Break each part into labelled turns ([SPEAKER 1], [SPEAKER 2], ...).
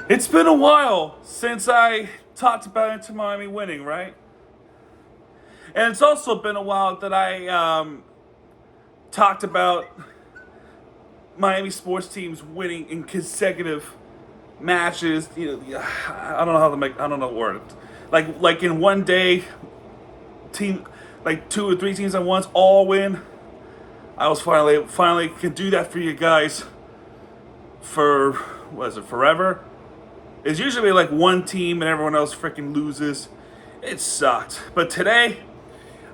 [SPEAKER 1] It's been a while since I talked about Inter Miami winning, right? And it's also been a while that I talked about Miami sports teams winning in consecutive matches. I don't know how to make. I don't know the word. Like in one day, team like two or three teams at once all win. I was finally can do that for you guys. For what is it? Forever. It's usually like one team and everyone else freaking loses. It sucked. But today,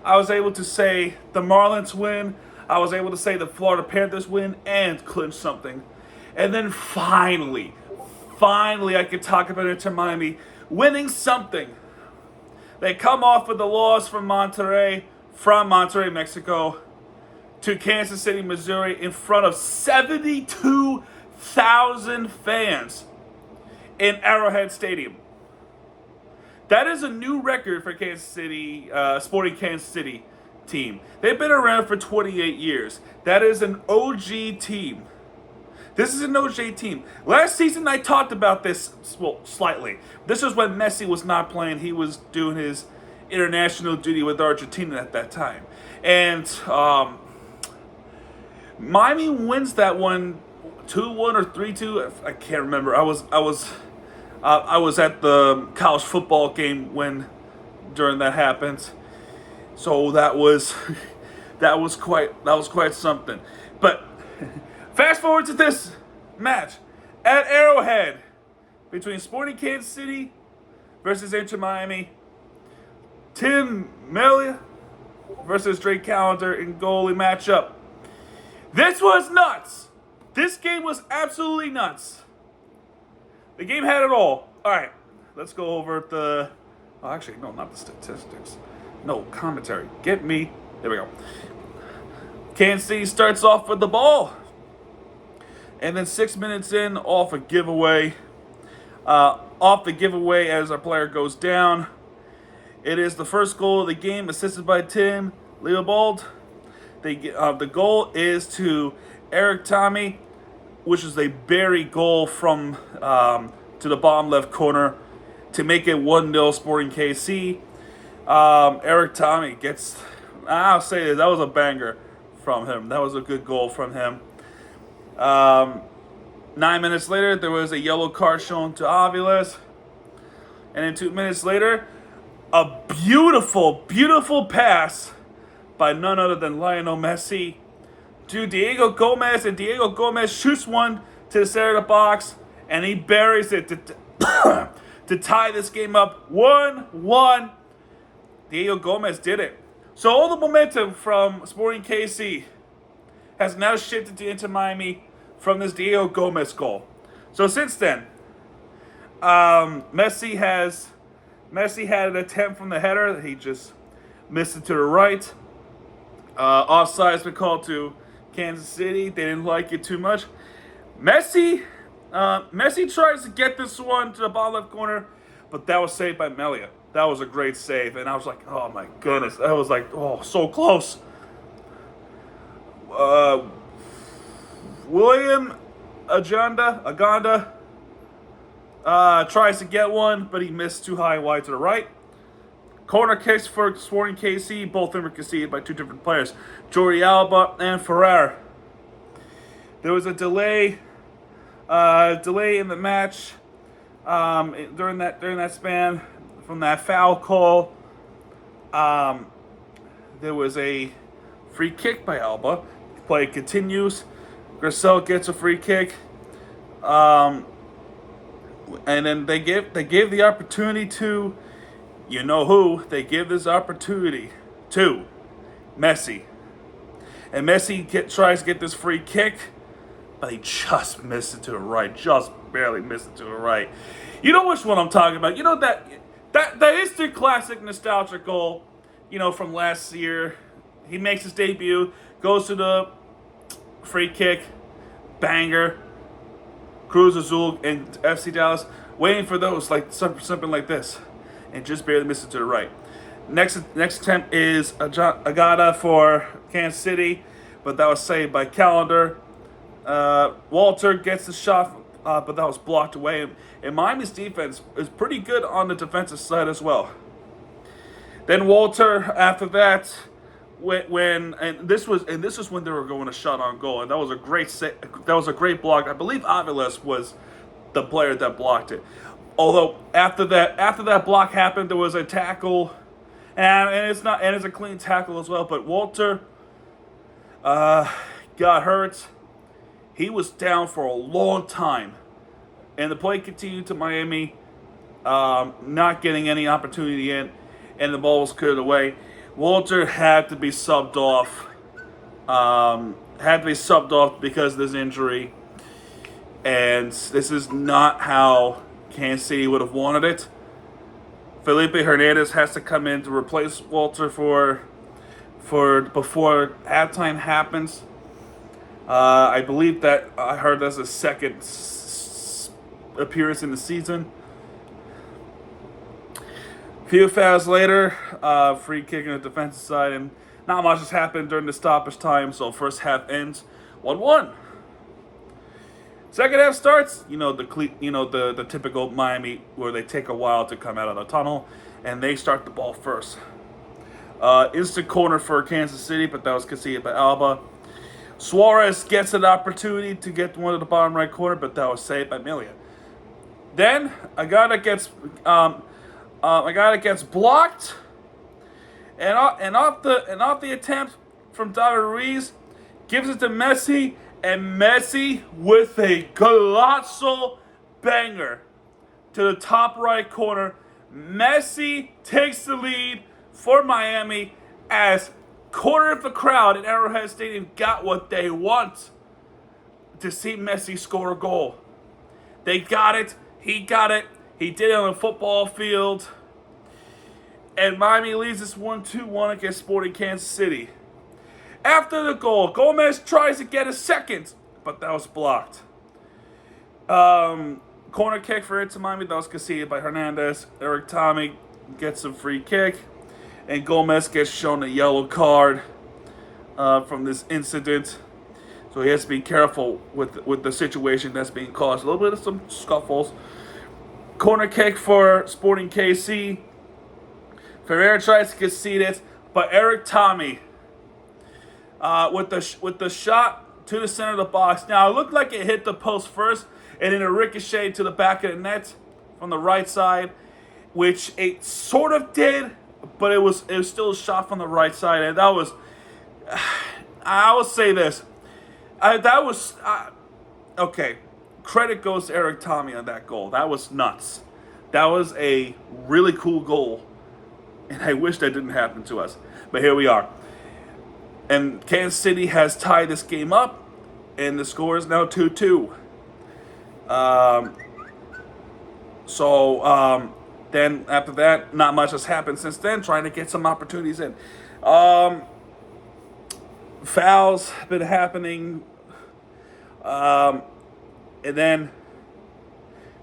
[SPEAKER 1] I was able to say the Marlins win. I was able to say the Florida Panthers win and clinch something. And then finally, I could talk about Inter Miami winning something. They come off with the loss from Monterrey, Mexico, to Kansas City, Missouri, in front of 72,000 fans in Arrowhead Stadium. That is a new record for Kansas City, Sporting Kansas City team. They've been around for 28 years. That is an OG team. This is an OG team. Last season I talked about this, well, slightly. This was when Messi was not playing. He was doing his international duty with Argentina at that time. And Miami wins that one 2-1 or 3-2. I can't remember. I was at the college football game during that happened. So that was quite something. But fast forward to this match at Arrowhead between Sporting Kansas City versus Inter Miami. Tim Melia versus Drake Callender in goalie matchup. This was nuts. This game was absolutely nuts. The game had it all. All right, let's go over the... Oh, actually, no, not the statistics. No, commentary. Get me. There we go. Kansas City starts off with the ball. And then 6 minutes in, off a giveaway. Off the giveaway as our player goes down. It is the first goal of the game, assisted by Tim Leopold. The goal is to Eric Tommy, which is a buried goal from to the bottom left corner to make it 1-0 Sporting KC. Eric Tommy gets, I'll say this, that was a banger from him. That was a good goal from him. 9 minutes later, there was a yellow card shown to Aviles. And then 2 minutes later, a beautiful, beautiful pass by none other than Lionel Messi to Diego Gomez, and Diego Gomez shoots one to the center of the box, and he buries it to tie this game up 1-1. Diego Gomez did it. So all the momentum from Sporting KC has now shifted to Inter Miami from this Diego Gomez goal. So since then, Messi had an attempt from the header. He just missed it to the right. Offside's been called to Kansas City. They didn't like it too much. Messi tries to get this one to the bottom left corner, but that was saved by Melia. That was a great save, and I was like, oh my goodness. I was like, oh, so close. William Aganda tries to get one, but he missed too high wide to the right. Corner kicks for Sporting KC, both of them were conceded by two different players, Jordi Alba and Ferrer. There was a delay in the match during that span from that foul call. There was a free kick by Alba. Play continues. Grissel gets a free kick. And then they give the opportunity to, you know who, they give this opportunity to Messi. And Messi tries to get this free kick, but he just missed it to the right. Just barely missed it to the right. You know which one I'm talking about. You know that is the classic nostalgia goal, from last year. He makes his debut, goes to the free kick, banger. Cruz Azul and FC Dallas waiting for those, like something like this, and just barely missed it to the right. Next attempt is Agata for Kansas City, but that was saved by Callender. Walter gets the shot but that was blocked away. And Miami's defense is pretty good on the defensive side as well. Then Walter, after that, when this was when they were going a shot on goal, and that was a great block. I believe Aviles was the player that blocked it. Although after that block happened, there was a tackle, and it's a clean tackle as well. But Walter got hurt. He was down for a long time, and the play continued to Miami, not getting any opportunity in, and the ball was cleared away. Walter had to be subbed off. Because of this injury, and this is not how Kansas City would have wanted it. Felipe Hernandez has to come in to replace Walter for before halftime happens. I believe that I heard that's his second appearance in the season. Few fouls later, free kick on the defensive side, and not much has happened during the stoppage time. So first half ends 1-1. Second half starts. The typical Miami where they take a while to come out of the tunnel, and they start the ball first. Instant corner for Kansas City, but that was conceded by Alba. Suarez gets an opportunity to get one to the bottom right corner, but that was saved by Melia. Then Agata gets blocked, and off the attempt from David Ruiz, gives it to Messi, and Messi with a colossal banger to the top right corner. Messi takes the lead for Miami as quarter of the crowd in Arrowhead Stadium got what they want to see Messi score a goal. They got it. He got it. He did it on the football field. And Miami leads this 1-2-1 against Sporting Kansas City. After the goal, Gomez tries to get a second, but that was blocked. Corner kick for Inter Miami, that was conceded by Hernandez. Eric Tommy gets a free kick, and Gomez gets shown a yellow card from this incident. So he has to be careful with the situation that's being caused. A little bit of some scuffles. Corner kick for Sporting KC. Ferreira tries to concede it, but Eric Tommy with the shot to the center of the box. Now it looked like it hit the post first, and then it ricocheted to the back of the net from the right side, which it sort of did, but it was still a shot from the right side, and that was. I will say this. Okay. Credit goes to Eric Tommy on that goal. That was nuts. That was a really cool goal, and I wish that didn't happen to us. But here we are. And Kansas City has tied this game up, and the score is now 2-2. Then after that, not much has happened since then, trying to get some opportunities in. Fouls have been happening. And then,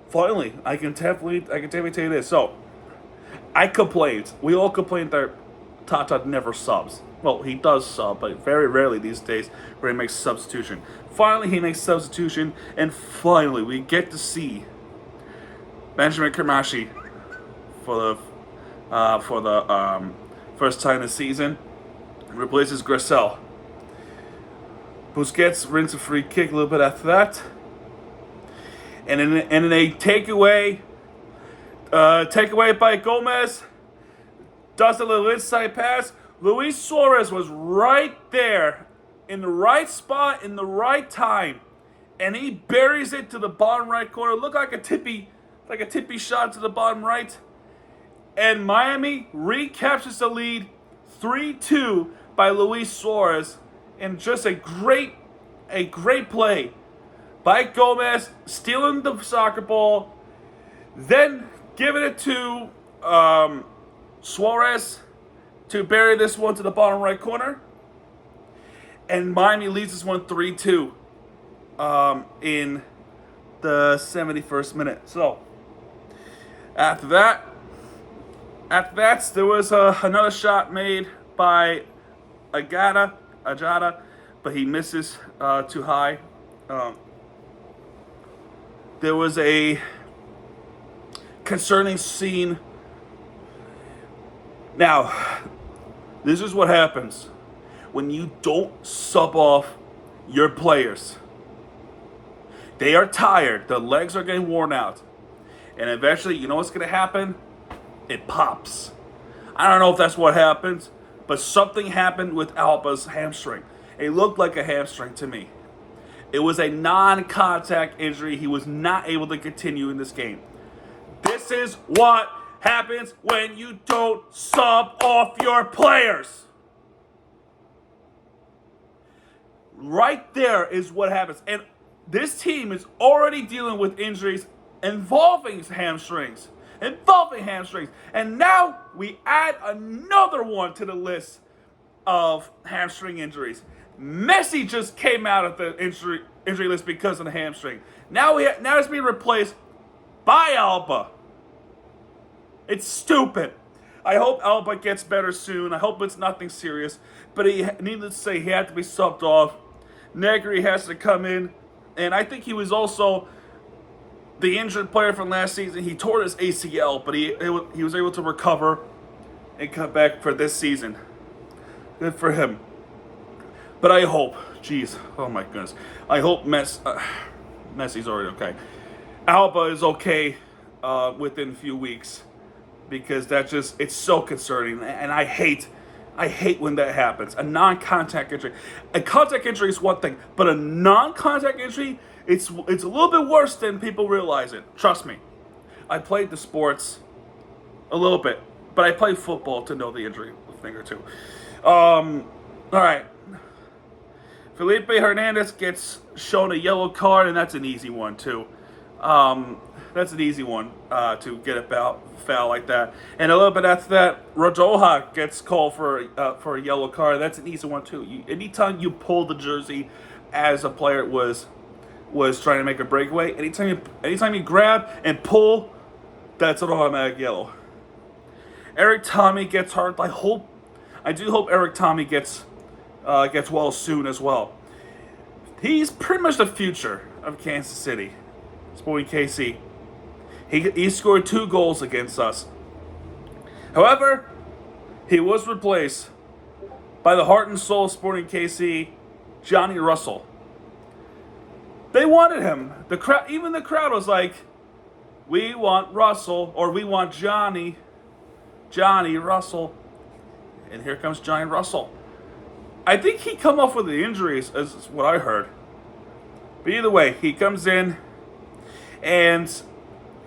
[SPEAKER 1] finally, I can definitely tell you this. So, I complained. We all complained that Tata never subs. Well, he does sub, but very rarely these days where he makes substitution. Finally, he makes substitution, and finally, we get to see Benjamin Kamashi for the first time this season. Replaces Gressel. Busquets rins a free kick a little bit after that. And then a takeaway by Gomez. Does a little inside pass. Luis Suarez was right there in the right spot in the right time. And he buries it to the bottom right corner. Looked like a tippy shot to the bottom right. And Miami recaptures the lead 3-2 by Luis Suarez. And just a great play by Gomez, stealing the soccer ball, then giving it to Suarez to bury this one to the bottom right corner. And Miami leads this one 3-2 in the 71st minute. So, after that, there was another shot made by Ajada, but he misses too high. there was a concerning scene. Now, this is what happens when you don't sub off your players. They are tired. The legs are getting worn out. And eventually, you know what's going to happen? It pops. I don't know if that's what happens, but something happened with Alba's hamstring. It looked like a hamstring to me. It was a non-contact injury. He was not able to continue in this game. This is what happens when you don't sub off your players. Right there is what happens. And this team is already dealing with injuries involving hamstrings. And now we add another one to the list of hamstring injuries. Messi just came out of the injury list because of the hamstring. Now it's being replaced by Alba. It's stupid. I hope Alba gets better soon. I hope it's nothing serious. But needless to say, he had to be subbed off. Negri has to come in. And I think he was also the injured player from last season. He tore his ACL, but he was able to recover and come back for this season. Good for him. But I hope, oh my goodness. I hope Messi's already okay. Alba is okay within a few weeks, because it's so concerning. And I hate when that happens. A non-contact injury. A contact injury is one thing, but a non-contact injury, it's a little bit worse than people realize it. Trust me. I played the sports a little bit, but I played football to know the injury a thing or two. All right. Felipe Hernandez gets shown a yellow card, and that's an easy one too. That's an easy one to get a foul like that. And a little bit after that, Radoja gets called for a yellow card. That's an easy one too. Anytime you pull the jersey as a player was trying to make a breakaway, anytime you grab and pull, that's an automatic yellow. Eric Tommy gets hurt. I do hope Eric Tommy gets well soon as well. He's pretty much the future of Kansas City, Sporting KC. He scored 2 goals against us. However, he was replaced by the heart and soul of Sporting KC, Johnny Russell. They wanted him. Even the crowd was like, "We want Russell," or "We want Johnny Russell." And here comes Johnny Russell. I think he come off with the injuries, is what I heard. But either way, he comes in, and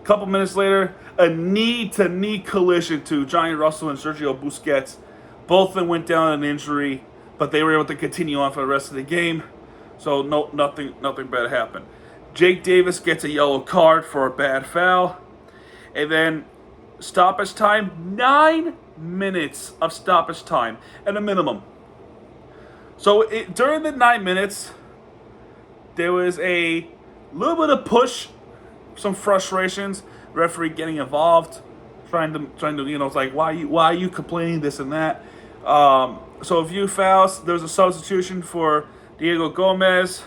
[SPEAKER 1] a couple minutes later, a knee-to-knee collision to Johnny Russell and Sergio Busquets. Both of them went down an injury, but they were able to continue on for the rest of the game. So nothing bad happened. Jake Davis gets a yellow card for a bad foul. And then stoppage time, 9 minutes of stoppage time at a minimum. So during the 9 minutes, there was a little bit of push, some frustrations, referee getting involved, trying to it's like, why are you complaining, this and that. So a few fouls. There was a substitution for Diego Gomez,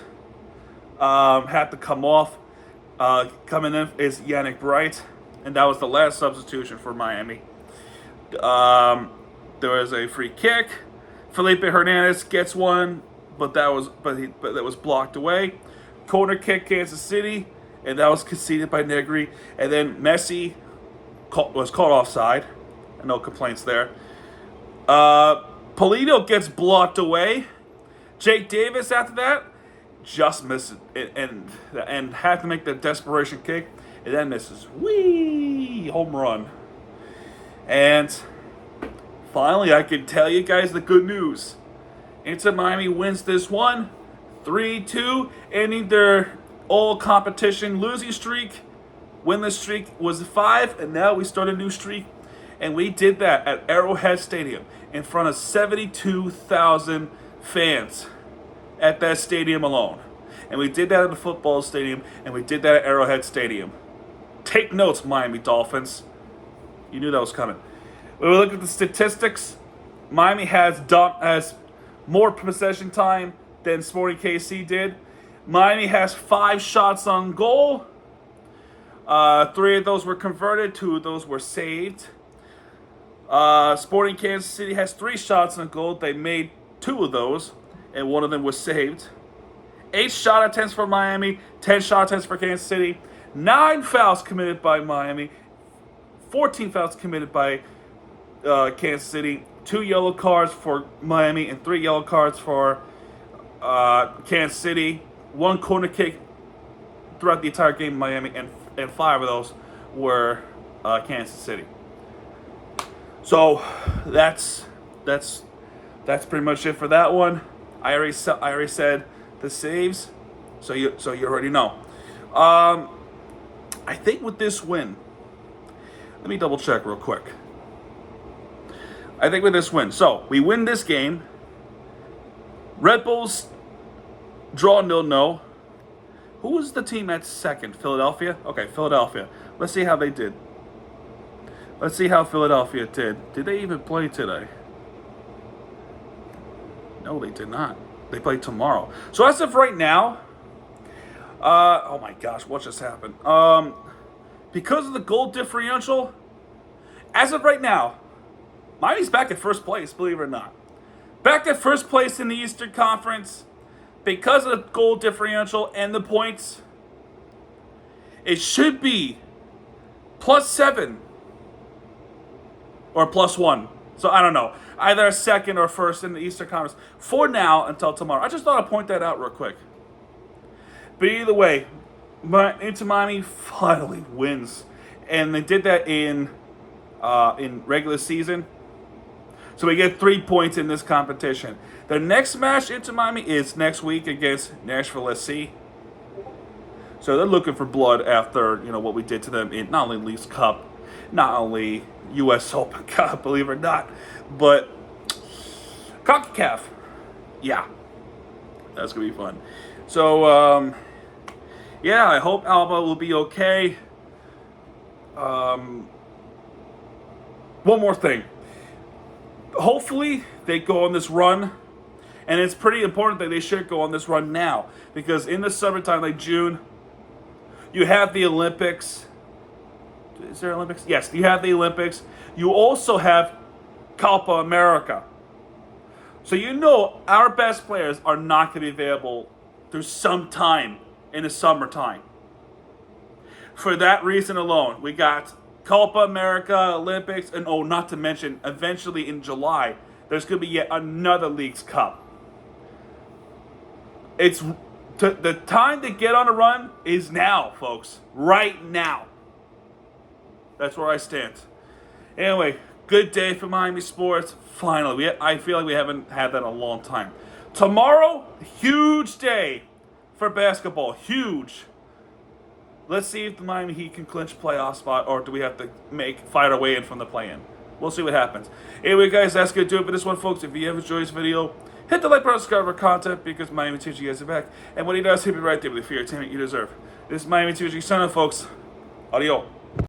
[SPEAKER 1] had to come off. Coming in is Yannick Bright, and that was the last substitution for Miami. There was a free kick. Felipe Hernandez gets one, but that was blocked away. Corner kick, Kansas City, and that was conceded by Negri. And then Messi was caught offside. No complaints there. Polito gets blocked away. Jake Davis, after that, just misses it and had to make the desperation kick, and then misses. Whee! Home run. And finally, I can tell you guys the good news. Inter Miami wins this one, 3-2, ending their all-competition losing streak. Winless streak was 5, and now we start a new streak. And we did that at Arrowhead Stadium in front of 72,000 fans at that stadium alone. And we did that at the football stadium, and we did that at Arrowhead Stadium. Take notes, Miami Dolphins. You knew that was coming. When we look at the statistics, Miami has more possession time than Sporting KC did. Miami has 5 shots on goal, 3 of those were converted. 2 of those were saved. Sporting Kansas City has 3 shots on goal. They made 2 of those, and 1 of them was saved. 8 shot attempts for Miami, 10 shot attempts for Kansas City. 9 fouls committed by Miami, 14 fouls committed by Kansas City. 2 yellow cards for Miami and 3 yellow cards for Kansas City. 1 corner kick throughout the entire game in Miami, and 5 of those were Kansas City. So that's pretty much it for that one. I already said the saves, so you already know. I think with this win, let me double check real quick. I think with this win, so we win this game. Red Bulls draw 0-0. Who was the team at second? Philadelphia? Okay, Philadelphia. Let's see how they did. Let's see how Philadelphia did. Did they even play today? No, they did not. They play tomorrow. So as of right now, oh my gosh, what just happened? Because of the goal differential, as of right now, Miami's back at first place, believe it or not. Back at first place in the Eastern Conference because of the goal differential and the points. It should be +7 or +1. So I don't know. Either second or first in the Eastern Conference for now until tomorrow. I just thought I'd point that out real quick. But either way, Inter Miami finally wins. And they did that in regular season. So we get 3 points in this competition. Their next match, Inter Miami, is next week against Nashville SC. So they're looking for blood after, what we did to them in not only Leafs Cup, not only U.S. Open Cup, believe it or not, but CONCACAF. Yeah, that's going to be fun. So, yeah, I hope Alba will be okay. One more thing. Hopefully they go on this run, and it's pretty important that they should go on this run now, because in the summertime, like June, you have the Olympics. Is there Olympics? Yes, you have the Olympics. You also have Copa America. So our best players are not going to be available through some time in the summertime. For that reason alone, we got Copa America, Olympics, and not to mention, eventually in July, there's going to be yet another Leagues Cup. The time to get on a run is now, folks. Right now. That's where I stand. Anyway, good day for Miami sports. Finally, I feel like we haven't had that in a long time. Tomorrow, huge day for basketball. Huge. Let's see if the Miami Heat can clinch playoff spot, or do we have to fight our way in from the play-in. We'll see what happens. Anyway, guys, that's going to do it for this one, folks. If you have enjoyed this video, hit the like button, subscribe for content, because Miami teaches you guys are back. And when he does, hit me right there with the fear entertainment you deserve. This is Miami teaches you, son of folks. Adios.